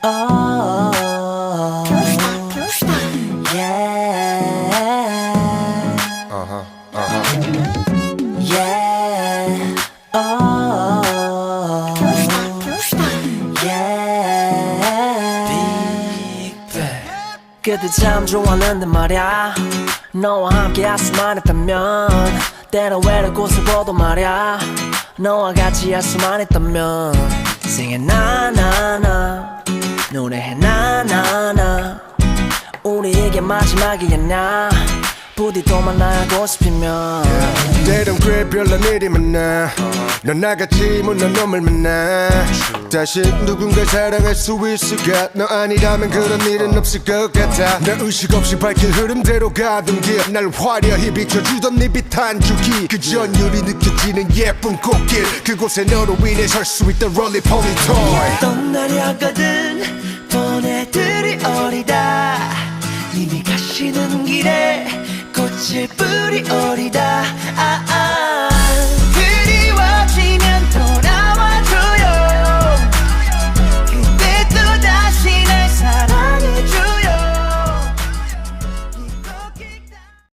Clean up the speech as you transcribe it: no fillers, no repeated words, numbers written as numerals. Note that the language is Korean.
Oh, yeah. Yeah. Oh, yeah. Big Bang. 그때 참 좋았는데 말야. 너와 함께 할수만 했다면 때론 외로운 곳을 보도 말야. 너와 같이 할수만 했다면 Singing 나나나 노래해 나나나 우리에게 마지막이었나 부디 또 만나고 싶으면 때론 꽤 별난 일이 많아 넌 나같이 못난 놈을 만나 다시 누군가 사랑할 수 있을까 너 아니라면 그런 일은 없을 것 같아 나 의식 없이 밝힌 흐름대로 가던 길 날 화려히 비춰주던 네 빛한 줄기 그 전율이 느껴지는 예쁜 꽃길 그곳에 너로 인해 설 수 있던 롤리폴리 토이 떠나려거든 보내드릴